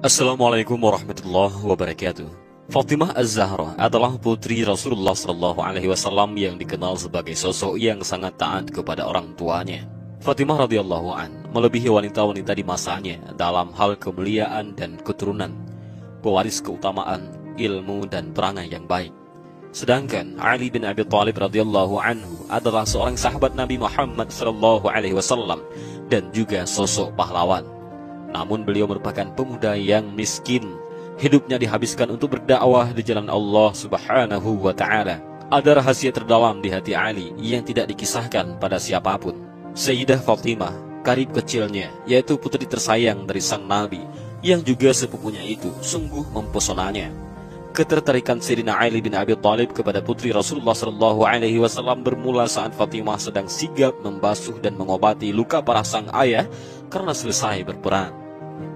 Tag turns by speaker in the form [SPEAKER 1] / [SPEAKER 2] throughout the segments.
[SPEAKER 1] Assalamualaikum warahmatullahi wabarakatuh. Fatimah Az-Zahra adalah putri Rasulullah SAW yang dikenal sebagai sosok yang sangat taat kepada orang tuanya. Fatimah radhiyallahu an melebihi wanita-wanita di masanya dalam hal kemuliaan dan keturunan, pewaris keutamaan, ilmu dan perangai yang baik. Sedangkan Ali bin Abi Thalib radhiyallahu anhu adalah seorang sahabat Nabi Muhammad SAW dan juga sosok pahlawan. Namun beliau merupakan pemuda yang miskin. Hidupnya dihabiskan untuk berdakwah di jalan Allah Subhanahu wa ta'ala. Ada rahasia terdalam di hati Ali yang tidak dikisahkan pada siapapun. Sayyidah Fatimah, karib kecilnya, yaitu putri tersayang dari sang Nabi, yang juga sepupunya itu, sungguh mempesonanya. Ketertarikan Sayyidina Ali bin Abi Thalib kepada putri Rasulullah SAW bermula saat Fatimah sedang sigap membasuh dan mengobati luka parah sang ayah karena selesai berperang.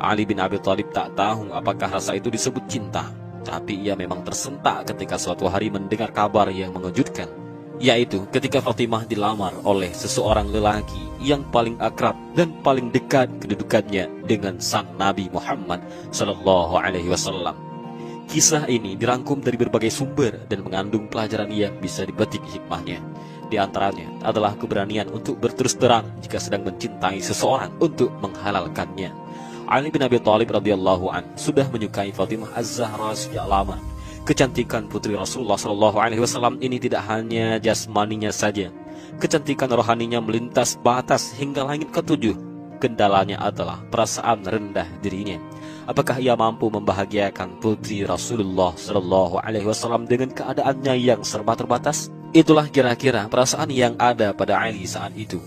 [SPEAKER 1] Ali bin Abi Thalib tak tahu apakah rasa itu disebut cinta, tapi ia memang tersentak ketika suatu hari mendengar kabar yang mengejutkan, yaitu ketika Fatimah dilamar oleh seseorang lelaki yang paling akrab dan paling dekat kedudukannya dengan sang Nabi Muhammad SAW. Kisah ini dirangkum dari berbagai sumber dan mengandung pelajaran yang bisa dipetik hikmahnya. Di antaranya adalah keberanian untuk berterus terang jika sedang mencintai seseorang untuk menghalalkannya. Ali bin Abi Thalib radhiyallahu an sudah menyukai Fatimah Az-Zahra sejak lama. Kecantikan putri Rasulullah SAW ini tidak hanya jasmaninya saja. Kecantikan rohaninya melintas batas hingga langit ketujuh. Kendalanya adalah perasaan rendah dirinya. Apakah ia mampu membahagiakan putri Rasulullah SAW dengan keadaannya yang serba terbatas? Itulah kira-kira perasaan yang ada pada Ali saat itu.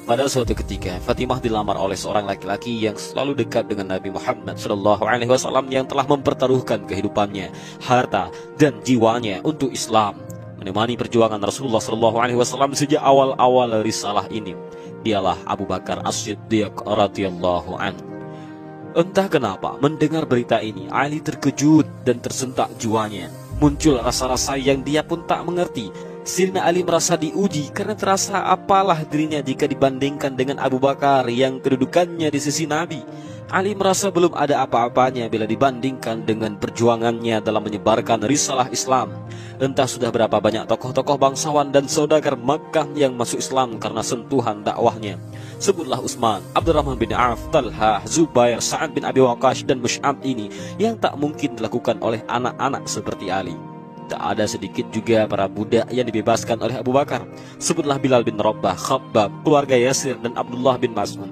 [SPEAKER 1] Pada suatu ketika, Fatimah dilamar oleh seorang laki-laki yang selalu dekat dengan Nabi Muhammad SAW yang telah mempertaruhkan kehidupannya, harta, dan jiwanya untuk Islam, menemani perjuangan Rasulullah SAW sejak awal-awal risalah ini. Dialah Abu Bakar As-Siddiq radhiyallahu anhu. Entah kenapa, mendengar berita ini, Ali terkejut dan tersentak jiwanya. Muncul rasa-rasa yang dia pun tak mengerti. Sayyidina Ali merasa diuji karena terasa apalah dirinya jika dibandingkan dengan Abu Bakar yang kedudukannya di sisi Nabi. Ali merasa belum ada apa-apanya bila dibandingkan dengan perjuangannya dalam menyebarkan risalah Islam. Entah sudah berapa banyak tokoh-tokoh bangsawan dan saudagar Makkah yang masuk Islam karena sentuhan dakwahnya. Sebutlah Utsman, Abdurrahman bin Auf, Talha, Zubair, Sa'ad bin Abi Waqqas dan Mus'ab ini yang tak mungkin dilakukan oleh anak-anak seperti Ali. Tak ada sedikit juga para budak yang dibebaskan oleh Abu Bakar. Sebutlah Bilal bin Rabah, Khabbab, keluarga Yasir dan Abdullah bin Mas'ud.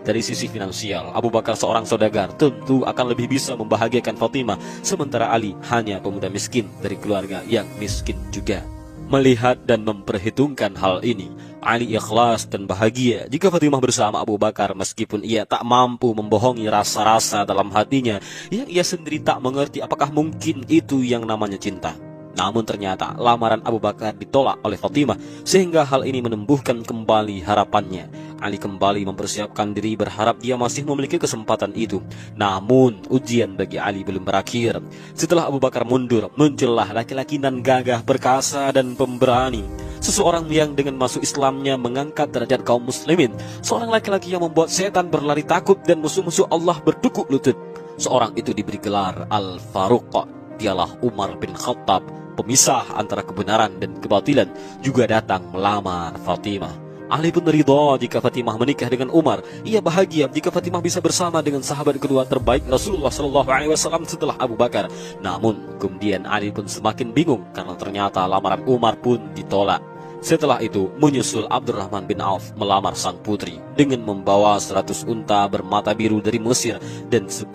[SPEAKER 1] Dari sisi finansial, Abu Bakar seorang saudagar tentu akan lebih bisa membahagiakan Fatimah, sementara Ali hanya pemuda miskin dari keluarga yang miskin juga. Melihat dan memperhitungkan hal ini, Ali ikhlas dan bahagia jika Fatimah bersama Abu Bakar meskipun ia tak mampu membohongi rasa-rasa dalam hatinya yang ia sendiri tak mengerti apakah mungkin itu yang namanya cinta. Namun ternyata lamaran Abu Bakar ditolak oleh Fatimah sehingga hal ini menumbuhkan kembali harapannya. Ali kembali mempersiapkan diri berharap dia masih memiliki kesempatan itu. Namun ujian bagi Ali belum berakhir. Setelah Abu Bakar mundur, muncullah laki-laki nan gagah, perkasa dan pemberani. Seseorang yang dengan masuk Islamnya mengangkat derajat kaum muslimin. Seorang laki-laki yang membuat setan berlari takut dan musuh-musuh Allah bertukuk lutut. Seorang itu diberi gelar Al-Faruq. Dialah Umar bin Khattab, pemisah antara kebenaran dan kebatilan, juga datang melamar Fatimah. Ali pun ridha jika Fatimah menikah dengan Umar. Ia bahagia jika Fatimah bisa bersama dengan sahabat kedua terbaik Rasulullah SAW setelah Abu Bakar. Namun kemudian Ali pun semakin bingung karena ternyata lamaran Umar pun ditolak. Setelah itu menyusul Abdurrahman bin Auf melamar sang putri dengan membawa 100 unta bermata biru dari Mesir dan 10.000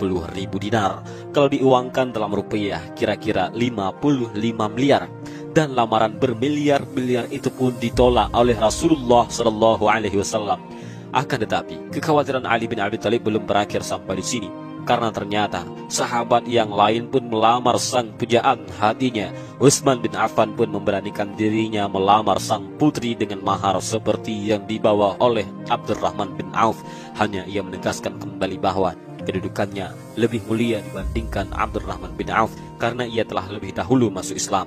[SPEAKER 1] dinar. Kalau diuangkan dalam rupiah kira-kira 55 miliar. Dan lamaran bermiliar-miliar itu pun ditolak oleh Rasulullah SAW. Akan tetapi kekhawatiran Ali bin Abi Thalib belum berakhir sampai di sini, karena ternyata sahabat yang lain pun melamar sang pujaan hatinya. Utsman bin Affan pun memberanikan dirinya melamar sang putri dengan mahar seperti yang dibawa oleh Abdurrahman bin Auf. Hanya ia menegaskan kembali bahwa kedudukannya lebih mulia dibandingkan Abdurrahman bin Auf karena ia telah lebih dahulu masuk Islam.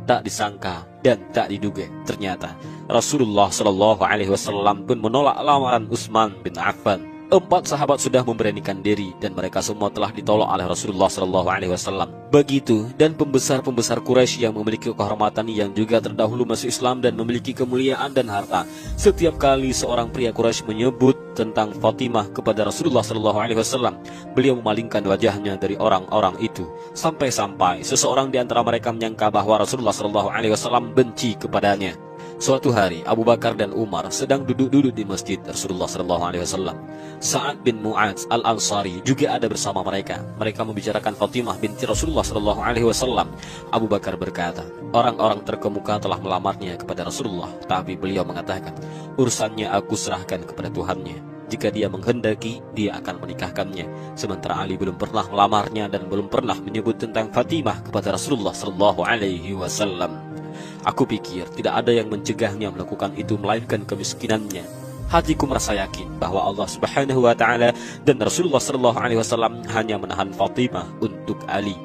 [SPEAKER 1] Tak disangka dan tak diduga, ternyata Rasulullah SAW pun menolak lamaran Utsman bin Affan. 4 sahabat sudah memberanikan diri dan mereka semua telah ditolak oleh Rasulullah SAW. Begitu, dan pembesar-pembesar Quraisy yang memiliki kehormatan yang juga terdahulu masuk Islam dan memiliki kemuliaan dan harta. Setiap kali seorang pria Quraisy menyebut tentang Fatimah kepada Rasulullah SAW, beliau memalingkan wajahnya dari orang-orang itu. Sampai-sampai seseorang di antara mereka menyangka bahwa Rasulullah SAW benci kepadanya. Suatu hari Abu Bakar dan Umar sedang duduk-duduk di masjid Rasulullah SAW. Sa'ad bin Mu'adz al-Ansari juga ada bersama mereka. Mereka membicarakan Fatimah binti Rasulullah SAW. Abu Bakar berkata, orang-orang terkemuka telah melamarnya kepada Rasulullah, tapi beliau mengatakan, urusannya aku serahkan kepada Tuhannya. Jika dia menghendaki, dia akan menikahkannya. Sementara Ali belum pernah melamarnya dan belum pernah menyebut tentang Fatimah kepada Rasulullah SAW. Aku pikir tidak ada yang mencegahnya melakukan itu melainkan kemiskinannya. Hatiku merasa yakin bahwa Allah Subhanahu wa Ta'ala dan Rasulullah SAW hanya menahan Fatimah untuk Ali.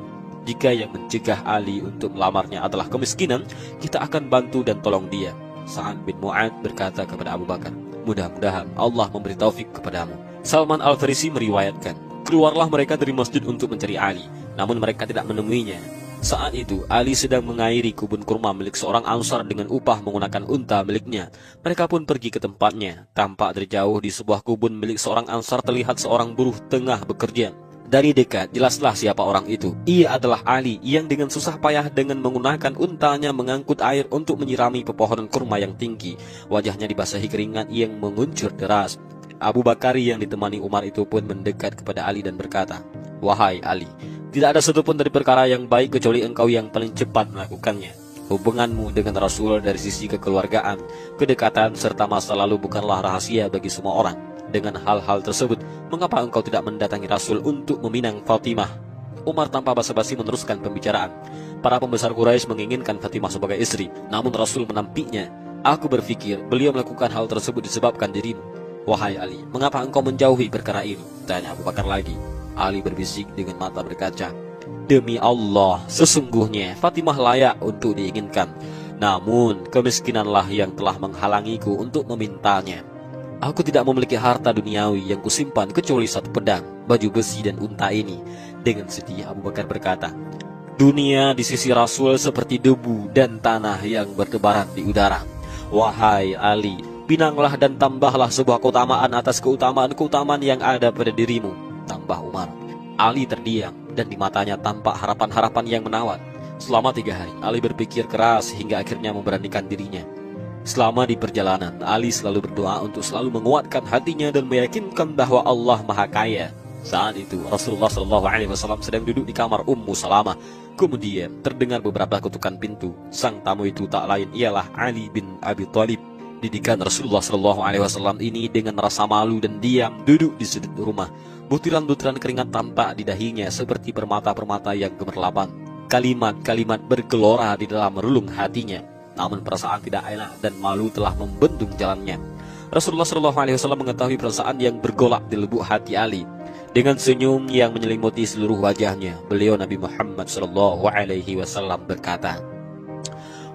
[SPEAKER 1] Jika yang mencegah Ali untuk melamarnya adalah kemiskinan, kita akan bantu dan tolong dia. Sa'ad bin Mu'adz berkata kepada Abu Bakar, mudah-mudahan Allah memberi taufik kepadamu. Salman Al-Farisi meriwayatkan, keluarlah mereka dari masjid untuk mencari Ali, namun mereka tidak menemuinya. Saat itu, Ali sedang mengairi kebun kurma milik seorang Ansar dengan upah menggunakan unta miliknya. Mereka pun pergi ke tempatnya. Tampak dari jauh di sebuah kebun milik seorang Ansar terlihat seorang buruh tengah bekerja. Dari dekat, jelaslah siapa orang itu. Ia adalah Ali yang dengan susah payah dengan menggunakan untanya mengangkut air untuk menyirami pepohonan kurma yang tinggi. Wajahnya dibasahi keringat yang menguncur deras. Abu Bakar yang ditemani Umar itu pun mendekat kepada Ali dan berkata, wahai Ali, tidak ada satupun dari perkara yang baik kecuali engkau yang paling cepat melakukannya. Hubunganmu dengan Rasul dari sisi kekeluargaan, kedekatan, serta masa lalu bukanlah rahasia bagi semua orang. Dengan hal-hal tersebut, mengapa engkau tidak mendatangi Rasul untuk meminang Fatimah? Umar tanpa basa-basi meneruskan pembicaraan. Para pembesar Quraisy menginginkan Fatimah sebagai istri, namun Rasul menampiknya. Aku berpikir beliau melakukan hal tersebut disebabkan dirimu. Wahai Ali, mengapa engkau menjauhi perkara ini? Tanya Abu Bakar lagi. Ali berbisik dengan mata berkaca, demi Allah, sesungguhnya Fatimah layak untuk diinginkan. Namun, kemiskinanlah yang telah menghalangiku untuk memintanya. Aku tidak memiliki harta duniawi yang kusimpan kecuali satu pedang, baju besi dan unta ini. Dengan sedih Abu Bakar berkata, dunia di sisi Rasul seperti debu dan tanah yang bertebaran di udara. Wahai Ali, pinanglah dan tambahlah sebuah keutamaan atas keutamaan-keutamaan yang ada pada dirimu, tambah Umar. Ali terdiam dan di matanya tampak harapan-harapan yang menawan. Selama 3 hari, Ali berpikir keras hingga akhirnya memberanikan dirinya. Selama di perjalanan, Ali selalu berdoa untuk selalu menguatkan hatinya dan meyakinkan bahwa Allah Maha Kaya. Saat itu, Rasulullah SAW sedang duduk di kamar Ummu Salamah. Kemudian, terdengar beberapa ketukan pintu. Sang tamu itu tak lain ialah Ali bin Abi Thalib. Didikan Rasulullah SAW ini dengan rasa malu dan diam duduk di sudut rumah. Butiran-butiran keringat tampak di dahinya seperti permata-permata yang gemerlapan. Kalimat-kalimat bergelora di dalam relung hatinya. Namun perasaan tidak enak dan malu telah membendung jalannya. Rasulullah SAW mengetahui perasaan yang bergolak di lubuk hati Ali. Dengan senyum yang menyelimuti seluruh wajahnya, beliau Nabi Muhammad SAW berkata,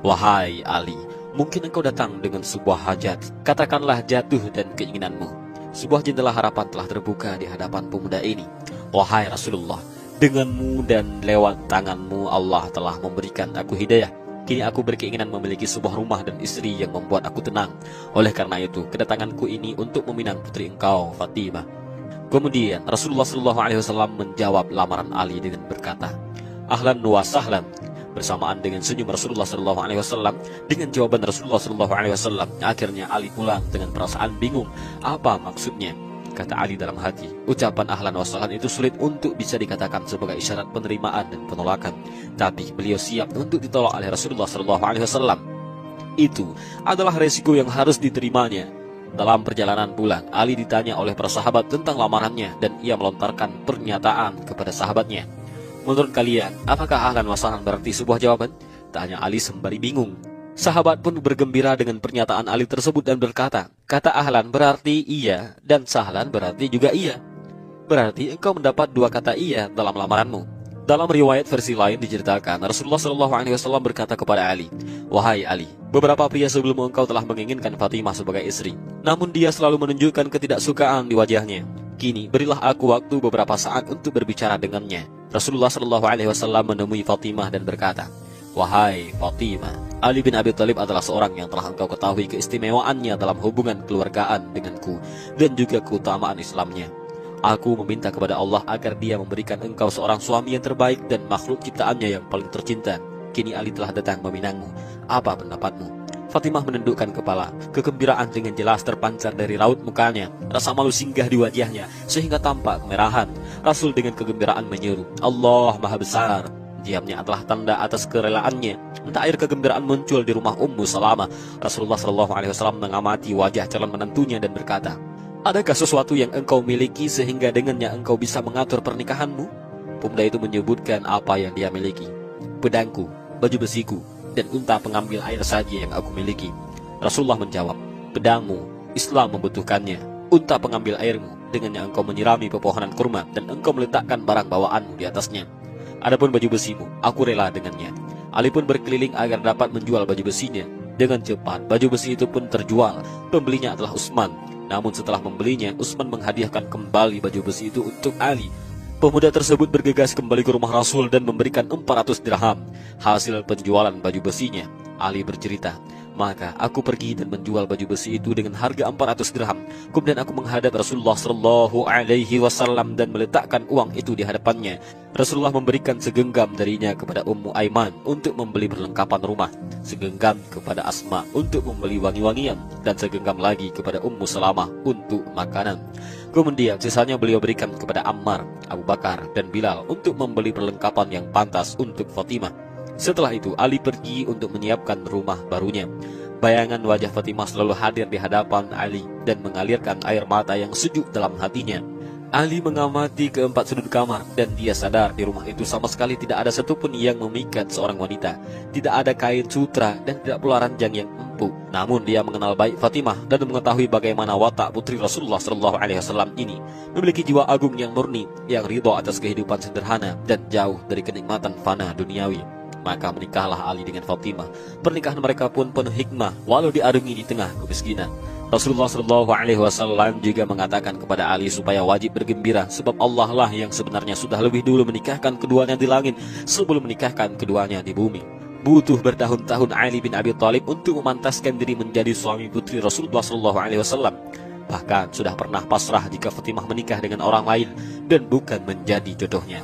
[SPEAKER 1] wahai Ali, mungkin engkau datang dengan sebuah hajat. Katakanlah jatuh dan keinginanmu. Sebuah jendela harapan telah terbuka di hadapan pemuda ini. Wahai Rasulullah, denganmu dan lewat tanganmu Allah telah memberikan aku hidayah. Kini aku berkeinginan memiliki sebuah rumah dan istri yang membuat aku tenang. Oleh karena itu, kedatanganku ini untuk meminang putri engkau, Fatimah. Kemudian Rasulullah SAW menjawab lamaran Ali dengan berkata, ahlan wa sahlan. Bersamaan dengan senyum Rasulullah SAW, dengan jawaban Rasulullah SAW, akhirnya Ali pulang dengan perasaan bingung. Apa maksudnya? Kata Ali dalam hati, ucapan ahlan wa sahlan itu sulit untuk bisa dikatakan sebagai isyarat penerimaan dan penolakan. Tapi beliau siap untuk ditolak oleh Rasulullah SAW. Itu adalah resiko yang harus diterimanya. Dalam perjalanan pulang, Ali ditanya oleh para sahabat tentang lamarannya dan ia melontarkan pernyataan kepada sahabatnya. Menurut kalian, apakah ahlan wa sahlan berarti sebuah jawaban? Tanya Ali sembari bingung. Sahabat pun bergembira dengan pernyataan Ali tersebut dan berkata, kata ahlan berarti iya dan sahlan berarti juga iya. Berarti engkau mendapat 2 kata iya dalam lamaranmu. Dalam riwayat versi lain diceritakan, Rasulullah SAW berkata kepada Ali, wahai Ali, beberapa pria sebelum engkau telah menginginkan Fatimah sebagai istri, namun dia selalu menunjukkan ketidaksukaan di wajahnya. Kini berilah aku waktu beberapa saat untuk berbicara dengannya. Rasulullah Shallallahu Alaihi Wasallam menemui Fatimah dan berkata, "Wahai Fatimah, Ali bin Abi Thalib adalah seorang yang telah engkau ketahui keistimewaannya dalam hubungan keluargaan denganku dan juga keutamaan Islamnya. Aku meminta kepada Allah agar Dia memberikan engkau seorang suami yang terbaik dan makhluk ciptaannya yang paling tercinta. Kini Ali telah datang meminangmu. Apa pendapatmu?" Fatimah menundukkan kepala. Kegembiraan dengan jelas terpancar dari raut mukanya. Rasa malu singgah di wajahnya sehingga tampak kemerahan. Rasul dengan kegembiraan menyeru, "Allah Maha Besar." Diamnya adalah tanda atas kerelaannya. Entah air kegembiraan muncul di rumah Ummu Salamah. Rasulullah SAW mengamati wajah calon menantunya dan berkata, "Adakah sesuatu yang engkau miliki sehingga dengannya engkau bisa mengatur pernikahanmu?" Pemuda itu menyebutkan apa yang dia miliki. "Pedangku, baju besiku, dan unta pengambil air saja yang aku miliki." Rasulullah menjawab, "Pedangmu, Islam membutuhkannya. Unta pengambil airmu, dengannya engkau menyirami pepohonan kurma dan engkau meletakkan barang bawaanmu di atasnya. Adapun baju besimu, aku rela dengannya." Ali pun berkeliling agar dapat menjual baju besinya. Dengan cepat, baju besi itu pun terjual. Pembelinya adalah Utsman. Namun setelah membelinya, Utsman menghadiahkan kembali baju besi itu untuk Ali. Pemuda tersebut bergegas kembali ke rumah Rasul dan memberikan 400 dirham hasil penjualan baju besinya. Ali bercerita, "Maka aku pergi dan menjual baju besi itu dengan harga 400 dirham. Kemudian aku menghadap Rasulullah Shallallahu Alaihi Wasallam dan meletakkan uang itu di hadapannya. Rasulullah memberikan segenggam darinya kepada Ummu Aiman untuk membeli perlengkapan rumah, segenggam kepada Asma untuk membeli wangi-wangian, dan segenggam lagi kepada Ummu Salamah untuk makanan. Kemudian sisanya beliau berikan kepada Ammar, Abu Bakar, dan Bilal untuk membeli perlengkapan yang pantas untuk Fatimah. Setelah itu Ali pergi untuk menyiapkan rumah barunya. Bayangan wajah Fatimah selalu hadir di hadapan Ali dan mengalirkan air mata yang sejuk dalam hatinya. Ali mengamati keempat sudut kamar dan dia sadar di rumah itu sama sekali tidak ada satupun yang memikat seorang wanita. Tidak ada kain sutra dan tidak pula ranjang yang empuk. Namun dia mengenal baik Fatimah dan mengetahui bagaimana watak putri Rasulullah SAW ini memiliki jiwa agung yang murni, yang ridho atas kehidupan sederhana dan jauh dari kenikmatan fana duniawi. Maka menikahlah Ali dengan Fatimah. Pernikahan mereka pun penuh hikmah walau diarungi di tengah kemiskinan. Rasulullah SAW juga mengatakan kepada Ali supaya wajib bergembira sebab Allah lah yang sebenarnya sudah lebih dulu menikahkan keduanya di langit sebelum menikahkan keduanya di bumi. Butuh bertahun-tahun Ali bin Abi Thalib untuk memantaskan diri menjadi suami putri Rasulullah SAW. Bahkan sudah pernah pasrah jika Fatimah menikah dengan orang lain dan bukan menjadi jodohnya.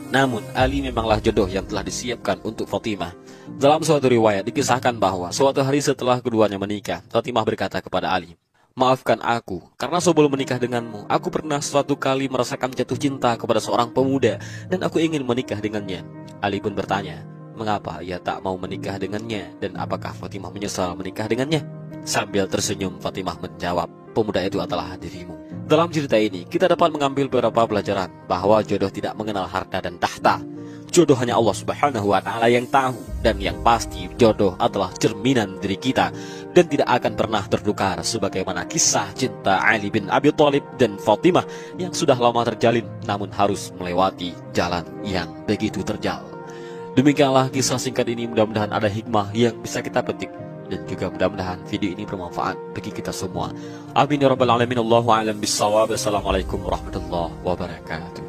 [SPEAKER 1] Namun Ali memanglah jodoh yang telah disiapkan untuk Fatimah. Dalam suatu riwayat dikisahkan bahwa suatu hari setelah keduanya menikah, Fatimah berkata kepada Ali, "Maafkan aku, karena sebelum menikah denganmu, aku pernah suatu kali merasakan jatuh cinta kepada seorang pemuda dan aku ingin menikah dengannya." Ali pun bertanya, mengapa ia tak mau menikah dengannya dan apakah Fatimah menyesal menikah dengannya? Sambil tersenyum Fatimah menjawab, "Pemuda itu adalah dirimu." Dalam cerita ini, kita dapat mengambil beberapa pelajaran bahwa jodoh tidak mengenal harta dan tahta. Jodoh hanya Allah Subhanahu wa Ta'ala yang tahu, dan yang pasti jodoh adalah cerminan diri kita dan tidak akan pernah tertukar, sebagaimana kisah cinta Ali bin Abi Thalib dan Fatimah yang sudah lama terjalin namun harus melewati jalan yang begitu terjal. Demikianlah kisah singkat ini, mudah-mudahan ada hikmah yang bisa kita petik. Dan juga mudah-mudahan video ini bermanfaat bagi kita semua. Amin ya rabbal alamin. Allahu a'lam bissawab. Assalamualaikum warahmatullahi wabarakatuh.